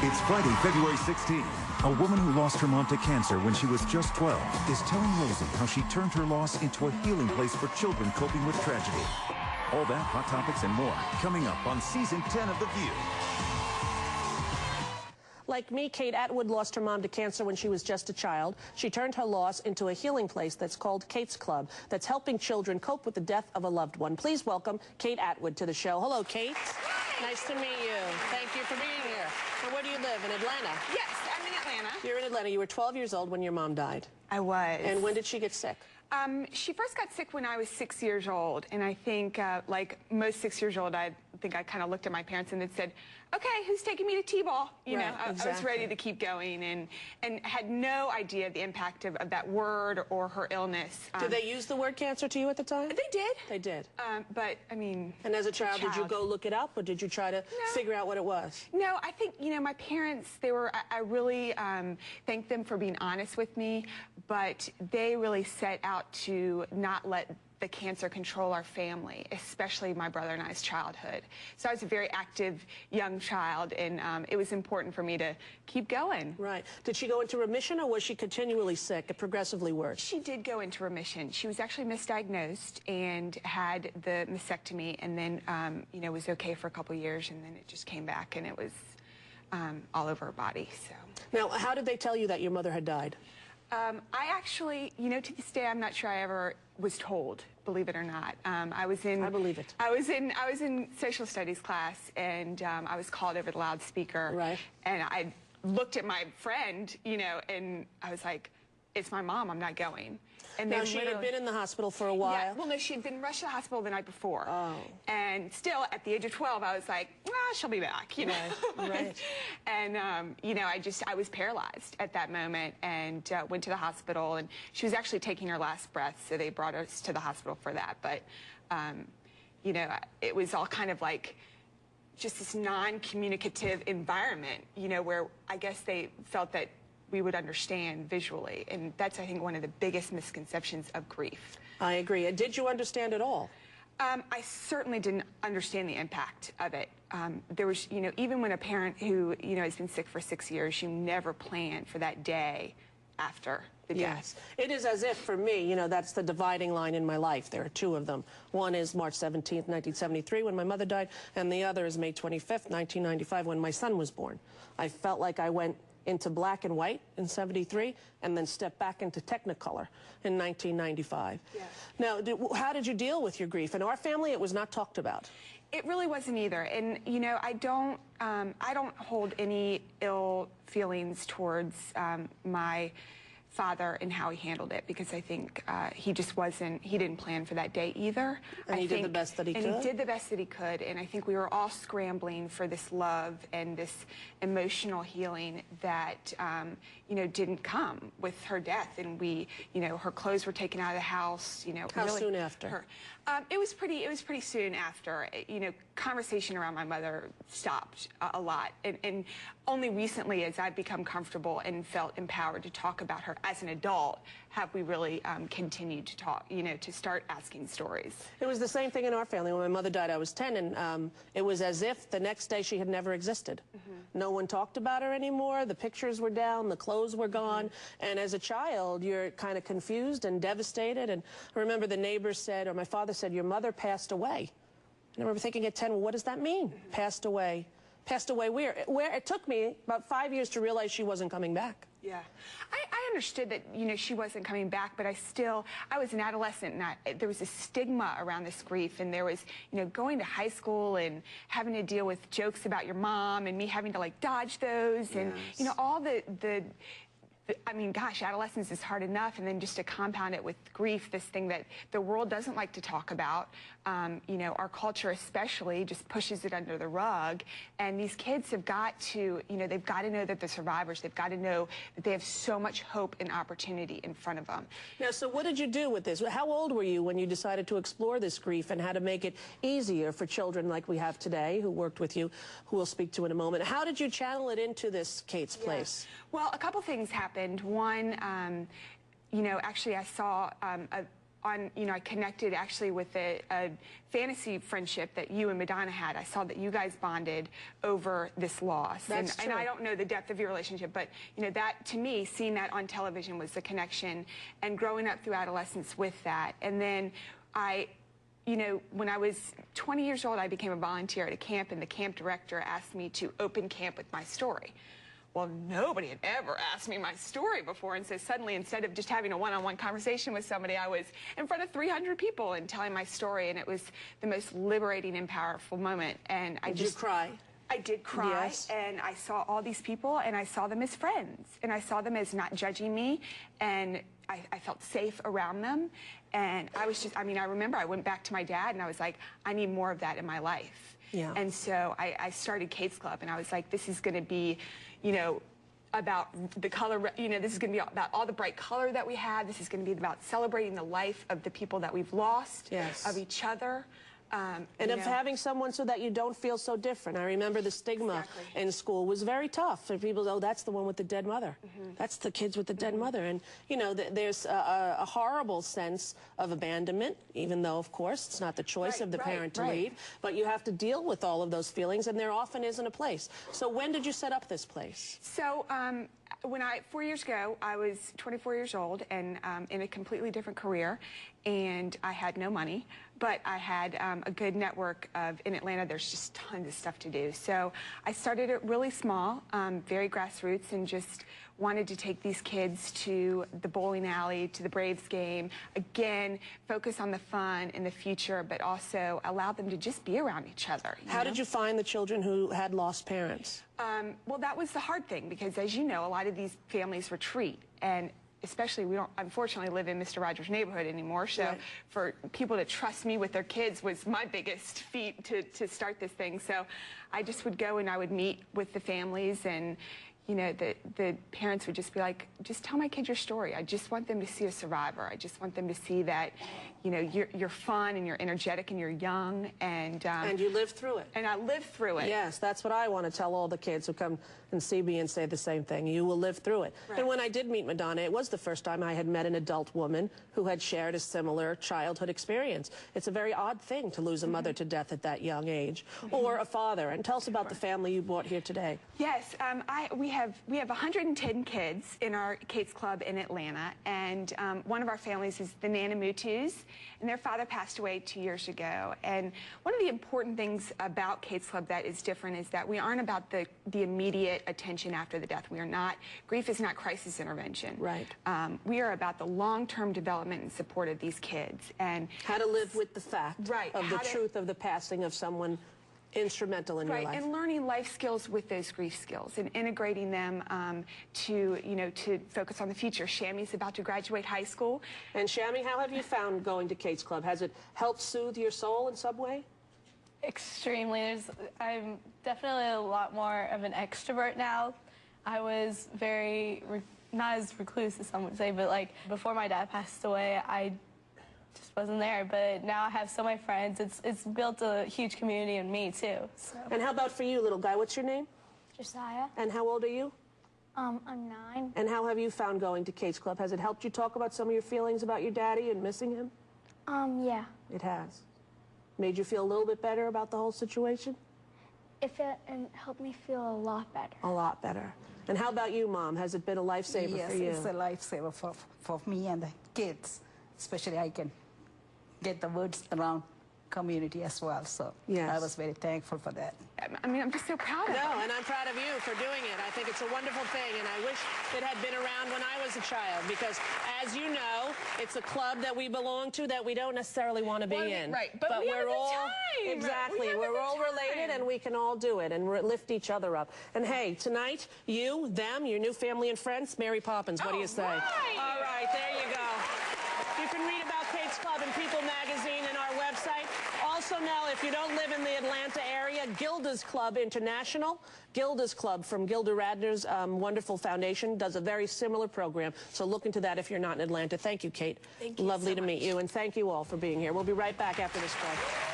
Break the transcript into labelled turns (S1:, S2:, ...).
S1: It's Friday, February 16th. A woman who lost her mom to cancer when she was just 12 is telling Rosie how she turned her loss into a healing place for children coping with tragedy. All that, hot topics, and more coming up on Season 10 of The View.
S2: Like me, Kate Atwood lost her mom to cancer when she was just a child. She turned her loss into a healing place that's called Kate's Club, that's helping children cope with the death of a loved one. Please welcome Kate Atwood to the show. Hello, Kate.
S3: Hi.
S2: Nice to meet you. Thank you for being here. And where do you live? In Atlanta?
S3: Yes, I'm in Atlanta.
S2: You're in Atlanta. You were 12 years old when your mom died.
S3: I was.
S2: And when did she get sick?
S3: She first got sick when I was 6 years old, and I think, like most 6 years old, I think I kind of looked at my parents and they said, "Okay, who's taking me to T-ball?" You know, I was ready to keep going, and had no idea the impact of that word or her illness.
S2: Did they use the word cancer to you at the time?
S3: They did.
S2: They did.
S3: But I mean.
S2: And as a child, did you go look it up, or did you try to figure out what it was?
S3: No, I think, you know, my parents, they were, I really thank them for being honest with me, but they really set out to not let the cancer control our family, especially my brother and I's childhood. So I was a very active young child, and it was important for me to keep going.
S2: Right. Did she go into remission, or was she continually sick, progressively worse?
S3: She did go into remission. She was actually misdiagnosed and had the mastectomy, and then, you know, was okay for a couple years, and then it just came back, and it was all over her body. So.
S2: Now, how did they tell you that your mother had died?
S3: I actually, you know, to this day, I'm not sure I ever was told, believe it or not. I believe it. I was in social studies class, and I was called over the loudspeaker.
S2: Right.
S3: And I looked at my friend, you know, and I was like, "It's my mom, I'm not going." And
S2: now, she had been in the hospital for a while?
S3: Yeah, well, no, she had been rushed to the hospital the night before.
S2: Oh.
S3: And still, at the age of 12, I was like, well, she'll be back, you know?
S2: Right.
S3: And, you know, I was paralyzed at that moment, and went to the hospital, and she was actually taking her last breath, so they brought us to the hospital for that. But, you know, it was all kind of like just this non-communicative environment, you know, where I guess they felt that we would understand visually, and that's, I think, one of the biggest misconceptions of grief.
S2: I agree. And did you understand it all?
S3: I certainly didn't understand the impact of it. There was, you know, even when a parent who, you know, has been sick for 6 years, you never plan for that day after the death.
S2: Yes. It is as if, for me, you know, that's the dividing line in my life. There are two of them. One is March 17th, 1973, when my mother died, and the other is May 25th, 1995, when my son was born. I felt like I went into black and white in 73, and then stepped back into Technicolor in 1995.
S3: Yes.
S2: Now, how did you deal with your grief? In our family, it was not talked about.
S3: It really wasn't either, and you know, I don't hold any ill feelings towards my father and how he handled it, because I think he didn't plan for that day either.
S2: And he did the best that he could?
S3: And he did the best that he could, and I think we were all scrambling for this love and this emotional healing that, you know, didn't come with her death. And we, you know, her clothes were taken out of the house, you know.
S2: How
S3: really,
S2: soon after?
S3: It was pretty soon after. You know, conversation around my mother stopped a lot, and only recently, as I've become comfortable and felt empowered to talk about her as an adult, have we really continued to talk, you know, to start asking stories.
S2: It was the same thing in our family. When my mother died, I was 10, and it was as if the next day she had never existed. Mm-hmm. No one talked about her anymore. The pictures were down, the clothes were gone, and as a child, you're kind of confused and devastated. And I remember the neighbors said, or my father said, "Your mother passed away." And I remember thinking at 10, well, what does that mean? Mm-hmm. Passed away. Passed away where? It took me about 5 years to realize she wasn't coming back.
S3: Yeah. I understood that, you know, she wasn't coming back, but I was an adolescent, and there was a stigma around this grief, and there was, you know, going to high school and having to deal with jokes about your mom, and me having to, like, dodge those, and, you know, all I mean, gosh, adolescence is hard enough, and then just to compound it with grief, this thing that the world doesn't like to talk about. You know, our culture especially just pushes it under the rug, and these kids have got to, you know, they've got to know that they're survivors. They've got to know that they have so much hope and opportunity in front of them.
S2: Now, so what did you do with this? How old were you when you decided to explore this grief and how to make it easier for children like we have today, who worked with you, who we'll speak to in a moment? How did you channel it into this Kate's Place? Well,
S3: a couple things happened. One, you know, actually I saw I connected actually with a fantasy friendship that you and Madonna had. I saw that you guys bonded over this loss.
S2: That's true.
S3: And I don't know the depth of your relationship, but that, to me, seeing that on television was the connection, and growing up through adolescence with that. And then when I was 20 years old, I became a volunteer at a camp, and the camp director asked me to open camp with my story. Well, nobody had ever asked me my story before, and so suddenly, instead of just having a one-on-one conversation with somebody, I was in front of 300 people and telling my story, and it was the most liberating and powerful moment. And
S2: Did you cry?
S3: I did cry,
S2: yes.
S3: And I saw all these people, and I saw them as friends, and I saw them as not judging me, and I felt safe around them. And I was just, I remember I went back to my dad, and I was like, I need more of that in my life.
S2: Yeah.
S3: And so I started Kate's Club, and I was like, this is going to be, about the color, this is going to be about all the bright color that we have. This is going to be about celebrating the life of the people that we've lost,
S2: yes.
S3: of each other.
S2: And of having someone so that you don't feel so different. I remember the stigma in school was very tough. For people, oh, that's the one with the dead mother. That's the kids with the dead mother. And, there's a horrible sense of abandonment, even though, of course, it's not the choice of the parent to leave. But you have to deal with all of those feelings, and there often isn't a place. So when did you set up this place?
S3: So, 4 years ago, I was 24 years old and in a completely different career, and I had no money, but I had a good network in Atlanta. There's just tons of stuff to do. So I started it really small, very grassroots, and just wanted to take these kids to the bowling alley, to the Braves game, again, focus on the fun and the future, but also allow them to just be around each other.
S2: How did you find the children who had lost parents?
S3: Well, that was the hard thing, because as you know, a lot of these families retreat, and especially we don't unfortunately live in Mr. Rogers' neighborhood anymore, so for people to trust me with their kids was my biggest feat to start this thing. So I just would go and I would meet with the families, and the parents would just be like, just tell my kid your story. I just want them to see a survivor. I just want them to see that, you're fun and you're energetic and you're young, and
S2: you lived through it.
S3: And I lived through it.
S2: Yes, that's what I want to tell all the kids who come and see me and say the same thing. You will live through it. Right. And when I did meet Madonna, it was the first time I had met an adult woman who had shared a similar childhood experience. It's a very odd thing to lose a mother to death at that young age, or a father. And tell us about the family you brought here today.
S3: Yes, we have 110 kids in our Kate's Club in Atlanta, and one of our families is the Nanamutus, and their father passed away 2 years ago. And one of the important things about Kate's Club that is different is that we aren't about the immediate attention after the death. We are not, grief is not crisis intervention.
S2: Right.
S3: We are about the long-term development and support of these kids, and
S2: how to live with the fact of the truth of the passing of someone instrumental in your life.
S3: And learning life skills with those grief skills and integrating them to focus on the future. Shammy's about to graduate high school.
S2: And Shammy, how have you found going to Kate's Club? Has it helped soothe your soul in some way?
S4: Extremely. I'm definitely a lot more of an extrovert now. I was not as recluse as some would say, but like before my dad passed away, I just wasn't there, but now I have so many friends. It's built a huge community in me too. So.
S2: And how about for you, little guy? What's your name?
S5: Josiah.
S2: And how old are you?
S5: I'm 9.
S2: And how have you found going to Kate's Club? Has it helped you talk about some of your feelings about your daddy and missing him?
S5: Yeah.
S2: It has. Made you feel a little bit better about the whole situation?
S5: It helped me feel a lot better.
S2: A lot better. And how about you, Mom? Has it been a lifesaver for you?
S6: Yes, it's a lifesaver for me and the kids. Especially I can get the words around community as well. So I was very thankful for that.
S3: I'm just so proud of it.
S2: No, and I'm proud of you for doing it. I think it's a wonderful thing, and I wish it had been around when I was a child, because, as you know, it's a club that we belong to that we don't necessarily want to be in.
S3: Right, but we
S2: we're all
S3: time.
S2: exactly. We're all related, and we can all do it and lift each other up. And hey, tonight, you, them, your new family and friends, Mary Poppins. What do you say?
S3: Right.
S2: All right, there you go. You can read about Kate's Club in People magazine and our website. Also now, if you don't live in the Atlanta area, Gilda's Club International, Gilda's Club from Gilda Radner's wonderful foundation, does a very similar program. So look into that if you're not in Atlanta. Thank you, Kate.
S3: Thank you
S2: Lovely
S3: so
S2: to
S3: much.
S2: meet you, and thank you all for being here. We'll be right back after this break.